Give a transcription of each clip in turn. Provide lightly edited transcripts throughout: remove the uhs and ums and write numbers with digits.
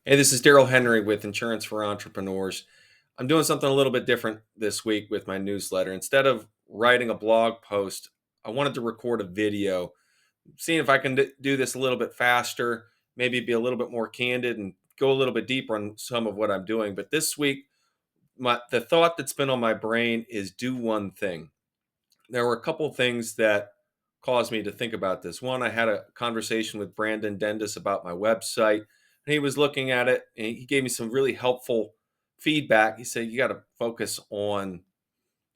Hey, this is Daryl Henry with Insurance for Entrepreneurs. I'm doing something a little bit different this week with my newsletter. Instead of writing a blog post, I wanted to record a video, seeing if I can do this a little bit faster, maybe be a little bit more candid and go a little bit deeper on some of what I'm doing. But this week, the thought that's been on my brain is do one thing. There were a couple things that caused me to think about this. One, I had a conversation with Brandon Dendis about my website, and he was looking at it and he gave me some really helpful feedback. He said, you got to focus on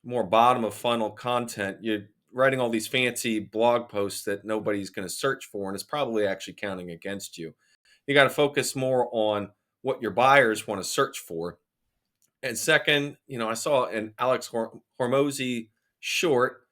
more bottom of funnel content. You're writing all these fancy blog posts that nobody's going to search for, and it's probably actually counting against you. You got to focus more on what your buyers want to search for. And second, I saw an Alex Hormozy short,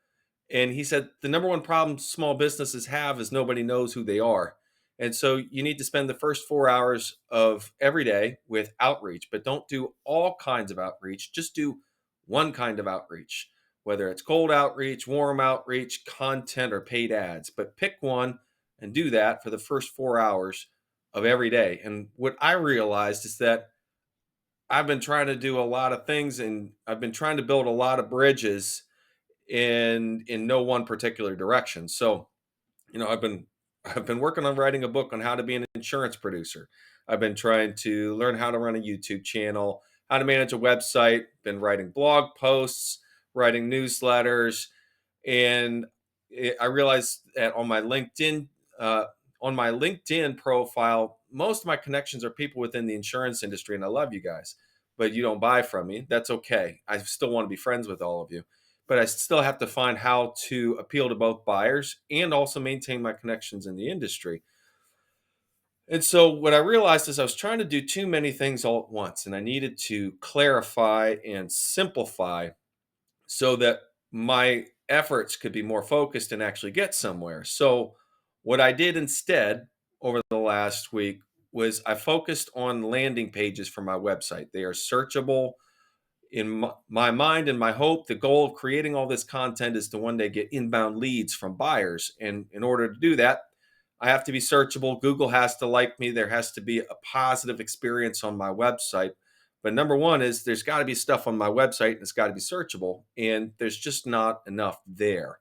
and he said the number one problem small businesses have is nobody knows who they are. And so you need to spend the first 4 hours of every day with outreach, but don't do all kinds of outreach. Just do one kind of outreach, whether it's cold outreach, warm outreach, content, or paid ads. But pick one and do that for the first 4 hours of every day. And what I realized is that I've been trying to do a lot of things and I've been trying to build a lot of bridges in no one particular direction. So, I've been working on writing a book on how to be an insurance producer. I've been trying to learn how to run a YouTube channel, how to manage a website, been writing blog posts, writing newsletters, and I realized that uh, on my LinkedIn profile, most of my connections are people within the insurance industry, and I love you guys, but you don't buy from me. That's okay. I still want to be friends with all of you, but I still have to find how to appeal to both buyers and also maintain my connections in the industry. And so what I realized is I was trying to do too many things all at once, and I needed to clarify and simplify so that my efforts could be more focused and actually get somewhere. So, what I did instead over the last week was I focused on landing pages for my website. They are searchable. In my mind and my hope, the goal of creating all this content is to one day get inbound leads from buyers. And in order to do that, I have to be searchable. Google has to like me. There has to be a positive experience on my website. But number one is there's got to be stuff on my website and it's got to be searchable. And there's just not enough there.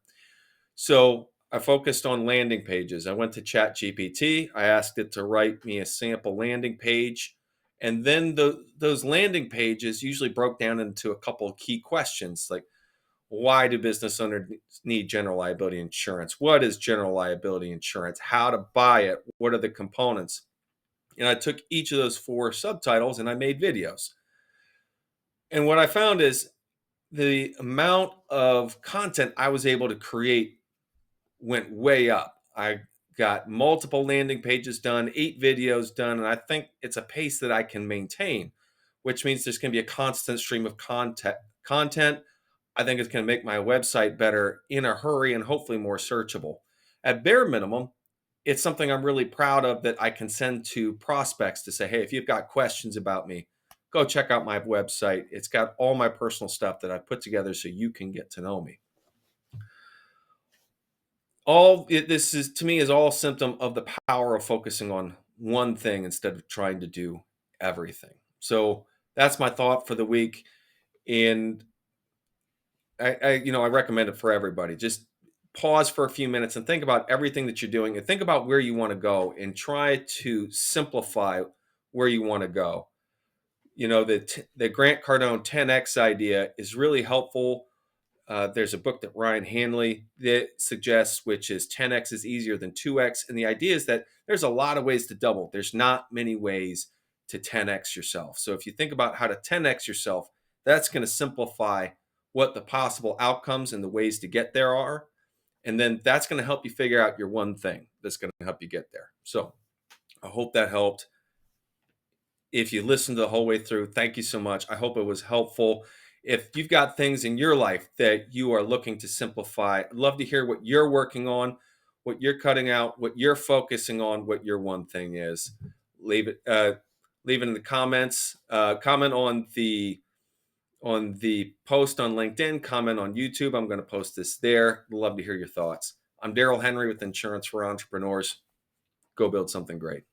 So I focused on landing pages. I went to ChatGPT. I asked it to write me a sample landing page. And then those landing pages usually broke down into a couple of key questions like, why do business owners need general liability insurance? What is general liability insurance? How to buy it? What are the components? And I took each of those four subtitles and I made videos. And what I found is the amount of content I was able to create went way up. I got multiple landing pages done, 8 videos done, and I think it's a pace that I can maintain, which means there's going to be a constant stream of content. I think it's going to make my website better in a hurry and hopefully more searchable. At bare minimum, it's something I'm really proud of that I can send to prospects to say, hey, if you've got questions about me, go check out my website. It's got all my personal stuff that I put together so you can get to know me. This is to me is all a symptom of the power of focusing on one thing instead of trying to do everything. So that's my thought for the week. And I recommend it for everybody. Just pause for a few minutes and think about everything that you're doing and think about where you want to go and try to simplify where you want to go. The Grant Cardone 10x idea is really helpful. There's a book that Ryan Hanley that suggests, which is 10x is easier than 2x. And the idea is that there's a lot of ways to double. There's not many ways to 10x yourself. So if you think about how to 10x yourself, that's going to simplify what the possible outcomes and the ways to get there are. And then that's going to help you figure out your one thing that's going to help you get there. So I hope that helped. If you listened the whole way through, thank you so much. I hope it was helpful. If you've got things in your life that you are looking to simplify, I'd love to hear what you're working on, what you're cutting out, what you're focusing on, what your one thing is. Leave it, leave it in the comments. Comment on the post on LinkedIn. Comment on YouTube. I'm going to post this there. Love to hear your thoughts. I'm Daryl Henry with Insurance for Entrepreneurs. Go build something great.